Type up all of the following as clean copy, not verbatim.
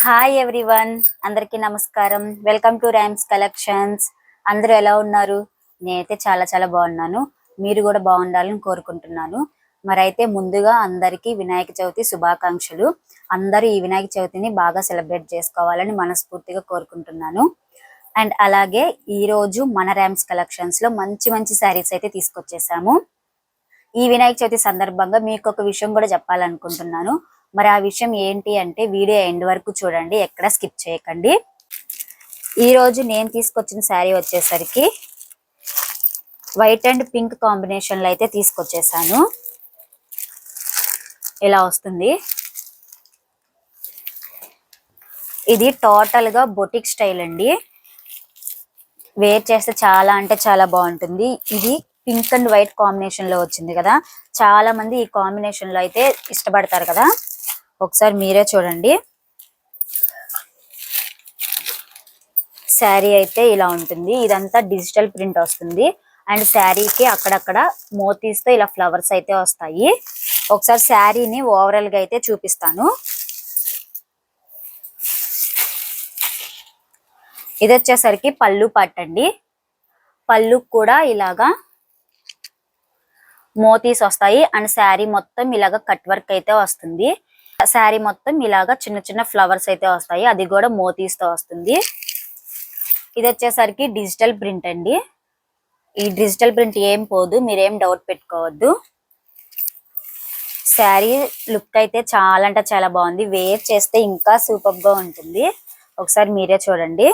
Hi everyone, అందరికీ నమస్కారం. Welcome to rams collections. అందరూ ఎలా ఉన్నారు? నేనైతే చాలా చాలా బాగున్నాను. మీరు కూడా బాగుండాలని కోరుకుంటున్నాను. మరైతే ముందుగా అందరికీ వినాయక చవితి శుభాకాంక్షలు. అందరూ ఈ వినాయక చవితిని బాగా సెలబ్రేట్ చేసుకోవాలని మనస్ఫూర్తిగా కోరుకుంటున్నాను. అండ్ అలాగే ఈ రోజు మన ర్యామ్స్ కలెక్షన్స్ లో మంచి మంచి శారీస్ అయితే తీసుకొచ్చేసాము. ఈ వినాయక చవితి సందర్భంగా మీకు ఒక విషయం కూడా చెప్పాలనుకుంటున్నాను. మరి ఆ విషయం ఏంటి అంటే వీడియో ఎండ్ వరకు చూడండి, ఎక్కడ స్కిప్ చేయకండి. ఈ రోజు నేను తీసుకొచ్చిన శారీ వచ్చేసరికి వైట్ అండ్ పింక్ కాంబినేషన్ లో అయితే తీసుకొచ్చేసాను. ఇలా వస్తుంది. ఇది టోటల్ గా బొటిక్ స్టైల్ అండి. వేర్ చేస్తే చాలా అంటే చాలా బాగుంటుంది. ఇది పింక్ అండ్ వైట్ కాంబినేషన్ లో వచ్చింది కదా, చాలా మంది ఈ కాంబినేషన్ లో అయితే ఇష్టపడతారు కదా. ఒకసారి మీరే చూడండి. శారీ అయితే ఇలా ఉంటుంది. ఇదంతా డిజిటల్ ప్రింట్ వస్తుంది. అండ్ శారీకి అక్కడక్కడ మోతీస్ తో ఇలా ఫ్లవర్స్ అయితే వస్తాయి. ఒకసారి శారీని ఓవరాల్ గా అయితే చూపిస్తాను. ఇది వచ్చేసరికి పళ్ళు పట్టండి. పళ్ళు కూడా ఇలాగా మోతీస్ వస్తాయి. అండ్ శారీ మొత్తం ఇలాగా కట్ వర్క్ అయితే వస్తుంది. శారీ మొత్తం ఇలాగా చిన్న చిన్న ఫ్లవర్స్ అయితే వస్తాయి, అది కూడా మోతీస్ తో వస్తుంది. ఇది వచ్చేసరికి డిజిటల్ ప్రింట్ అండి. ఈ డిజిటల్ ప్రింట్ ఏం పోదు, మీరేం డౌట్ పెట్టుకోవద్దు. శారీ లుక్ అయితే చాలా అంటే చాలా బాగుంది. వేర్ చేస్తే ఇంకా సూపర్ గా ఉంటుంది. ఒకసారి మీరే చూడండి.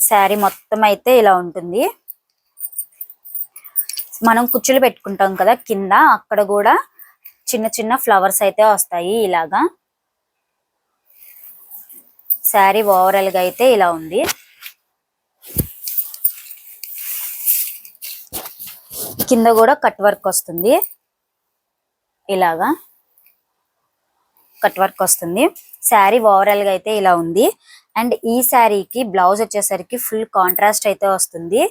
శారీ మొత్తం అయితే ఇలా ఉంటుంది. మనం కుచ్చులు పెట్టుకుంటాం కదా కింద, అక్కడ కూడా చిన్న చిన్న ఫ్లవర్స్ అయితే వస్తాయి ఇలాగా. శారీ ఓవరాల్ గా అయితే ఇలా ఉంది. కింద కూడా కట్ వర్క్ వస్తుంది, ఇలాగా కట్ వర్క్ వస్తుంది. శారీ ఓవరాల్ గా అయితే ఇలా ఉంది. అండ్ ఈ శారీకి బ్లౌజ్ వచ్చేసరికి ఫుల్ కాంట్రాస్ట్ అయితే వస్తుంది.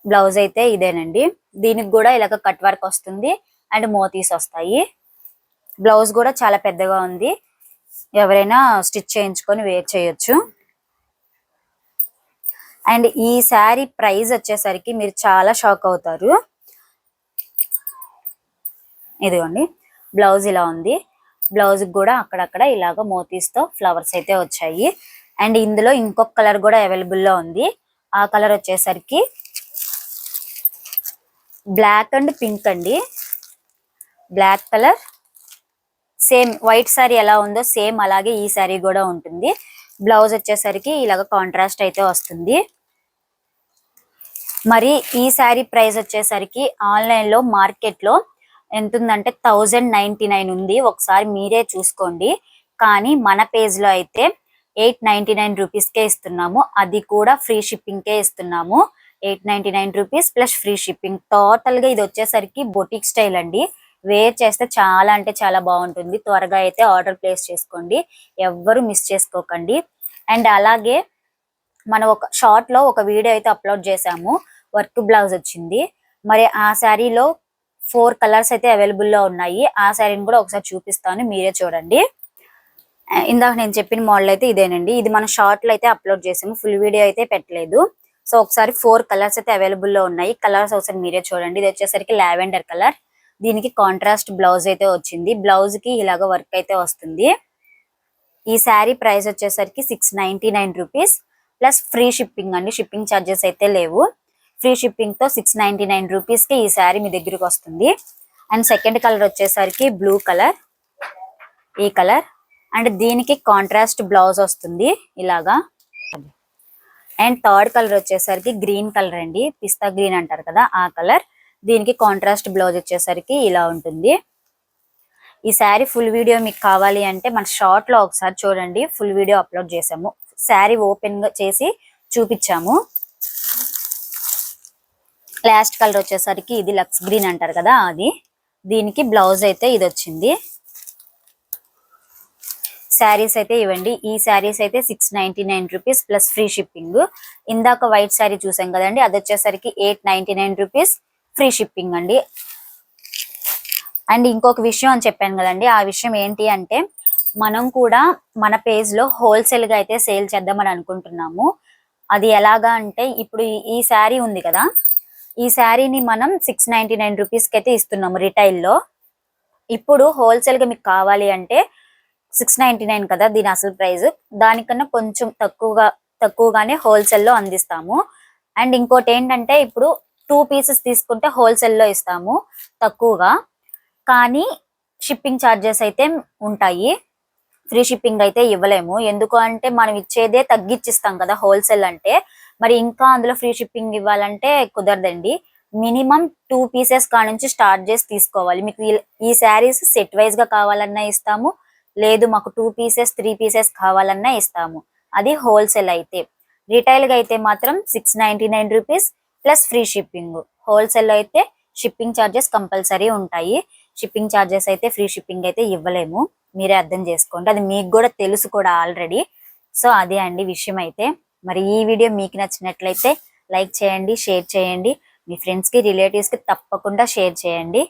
బ్లౌజ్ అయితే ఇదేనండి. దీనికి కూడా ఇలాగ కట్ వర్క్ వస్తుంది అండ్ మోతీస్ వస్తాయి. బ్లౌజ్ కూడా చాలా పెద్దగా ఉంది, ఎవరైనా స్టిచ్ చేయించుకొని వేర్ చేయొచ్చు. అండ్ ఈ శారీ ప్రైస్ వచ్చేసరికి మీరు చాలా షాక్ అవుతారు. ఇదిగోండి, బ్లౌజ్ ఇలా ఉంది. బ్లౌజ్ కూడా అక్కడక్కడ ఇలాగ మోతీస్ తో ఫ్లవర్స్ అయితే వచ్చాయి. అండ్ ఇందులో ఇంకొక కలర్ కూడా అవైలబుల్ లో ఉంది. ఆ కలర్ వచ్చేసరికి బ్లాక్ అండ్ పింక్ అండి. Black colour same white sari ఎలా ఉందో సేమ్ అలాగే ఈ శారీ కూడా ఉంటుంది. బ్లౌజ్ వచ్చేసరికి ఇలాగ కాంట్రాస్ట్ అయితే వస్తుంది. మరి ఈ శారీ ప్రైస్ వచ్చేసరికి ఆన్లైన్ లో మార్కెట్ లో ఎంత ఉందంటే 1099 ఉంది. ఒకసారి మీరే చూసుకోండి. కానీ మన పేజ్ లో అయితే 899 రూపీస్ కే ఇస్తున్నాము. అది కూడా ఫ్రీ షిప్పింగ్ కే ఇస్తున్నాము. 899 rupees plus free shipping. Total గా ఇది వచ్చేసరికి బొటిక్ స్టైల్ అండి. వేర్ చేస్తే చాలా అంటే చాలా బాగుంటుంది. త్వరగా అయితే ఆర్డర్ ప్లేస్ చేసుకోండి, ఎవ్వరు మిస్ చేసుకోకండి. అండ్ అలాగే మనం ఒక షార్ట్ లో ఒక వీడియో అయితే అప్లోడ్ చేసాము. వర్క్ బ్లౌజ్ వచ్చింది. మరి ఆ శారీలో 4 కలర్స్ అయితే అవైలబుల్ లో ఉన్నాయి. ఆ శారీని కూడా ఒకసారి చూపిస్తాను, మీరే చూడండి. ఇందాక నేను చెప్పిన మోడల్ అయితే ఇదేనండి. ఇది మనం షార్ట్ లో అయితే అప్లోడ్ చేసాము, ఫుల్ వీడియో అయితే పెట్టలేదు. సో ఒకసారి 4 కలర్స్ అయితే అవైలబుల్ లో ఉన్నాయి. కలర్స్ ఒకసారి మీరే చూడండి. ఇది వచ్చేసరికి లావెండర్ కలర్. దీనికి కాంట్రాస్ట్ బ్లౌజ్ అయితే వచ్చింది. బ్లౌజ్ కి ఇలాగ వర్క్ అయితే వస్తుంది. ఈ శారీ ప్రైస్ వచ్చేసరికి 699 రూపీస్ ప్లస్ ఫ్రీ షిప్పింగ్ అండి. షిప్పింగ్ ఛార్జెస్ అయితే లేవు. ఫ్రీ షిప్పింగ్ తో 699 రూపీస్ కి ఈ శారీ మీ దగ్గరికి వస్తుంది. అండ్ సెకండ్ కలర్ వచ్చేసరికి బ్లూ కలర్, ఈ కలర్. అండ్ దీనికి కాంట్రాస్ట్ బ్లౌజ్ వస్తుంది ఇలాగా. అండ్ థర్డ్ కలర్ వచ్చేసరికి గ్రీన్ కలర్ అండి, పిస్తా గ్రీన్ అంటారు కదా ఆ కలర్. దీనికి కాంట్రాస్ట్ బ్లౌజ్ వచ్చేసరికి ఇలా ఉంటుంది. ఈ శారీ ఫుల్ వీడియో మీకు కావాలి అంటే మన షార్ట్ లో ఒకసారి చూడండి, ఫుల్ వీడియో అప్లోడ్ చేసాము. శారీ ఓపెన్ గా చేసి చూపించాము. లాస్ట్ కలర్ వచ్చేసరికి ఇది లక్స్ గ్రీన్ అంటారు కదా అది. దీనికి బ్లౌజ్ అయితే ఇది వచ్చింది. శారీస్ అయితే ఇవ్వండి. ఈ శారీస్ అయితే 699 రూపీస్ ప్లస్ ఫ్రీ షిప్పింగ్. ఇందాక వైట్ శారీ చూసాం కదండి, అది వచ్చేసరికి 899 రూపీస్ ఫ్రీ షిప్పింగ్ అండి. అండ్ ఇంకొక విషయం అని చెప్పాను కదండి, ఆ విషయం ఏంటి అంటే మనం కూడా మన పేజ్ లో హోల్సేల్ గా అయితే సేల్ చేద్దామని అనుకుంటున్నాము. అది ఎలాగా అంటే ఇప్పుడు ఈ శారీ ఉంది కదా, ఈ శారీని మనం 699 రూపీస్ కి అయితే ఇస్తున్నాము రిటైల్ లో. ఇప్పుడు హోల్సేల్ గా మీకు కావాలి అంటే 699 కదా దీని అసలు ప్రైస్, దానికన్నా కొంచెం తక్కువగానే హోల్సేల్ లో అందిస్తాము. అండ్ ఇంకోటి ఏంటంటే ఇప్పుడు 2 పీసెస్ తీసుకుంటే హోల్సేల్ లో ఇస్తాము తక్కువగా, కానీ షిప్పింగ్ ఛార్జెస్ అయితే ఉంటాయి. ఫ్రీ షిప్పింగ్ అయితే ఇవ్వలేము, ఎందుకు అంటే మనం ఇచ్చేదే తగ్గించిస్తాం కదా హోల్సేల్ అంటే, మరి ఇంకా అందులో ఫ్రీ షిప్పింగ్ ఇవ్వాలంటే కుదరదండి. మినిమం 2 పీసెస్ కా నుంచి స్టార్ట్ చేసి తీసుకోవాలి. మీకు ఈ శారీస్ సెట్ వైజ్ గా కావాలన్నా ఇస్తాము, లేదు మాకు 2 పీసెస్ 3 పీసెస్ కావాలన్నా ఇస్తాము. అది హోల్సేల్ అయితే. రిటైల్ గా అయితే మాత్రం 699 rupees plus free shipping. Wholesale లో అయితే షిప్పింగ్ ఛార్జెస్ కంపల్సరీ ఉంటాయి. షిప్పింగ్ ఛార్జెస్ అయితే ఫ్రీ షిప్పింగ్ అయితే ఇవ్వలేము, మీరే అర్థం చేసుకోండి. అది మీకు కూడా తెలుసు కూడా ఆల్రెడీ. సో అదే అండి విషయం అయితే. మరి ఈ వీడియో మీకు నచ్చినట్లయితే లైక్ చేయండి, షేర్ చేయండి, మీ ఫ్రెండ్స్ కి రిలేటివ్స్ కి తప్పకుండా షేర్ చేయండి.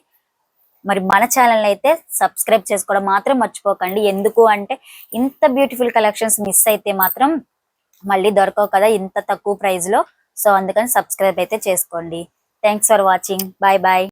మరి మన ఛానల్ అయితే సబ్స్క్రైబ్ చేసుకోవడం మాత్రం మర్చిపోకండి, ఎందుకు అంటే ఇంత బ్యూటిఫుల్ కలెక్షన్స్ మిస్ అయితే మాత్రం మళ్ళీ దొరకవు కదా ఇంత తక్కువ ప్రైస్ లో. సో అందుకని సబ్స్క్రైబ్ అయితే చేసుకోండి. Thanks for watching. Bye bye.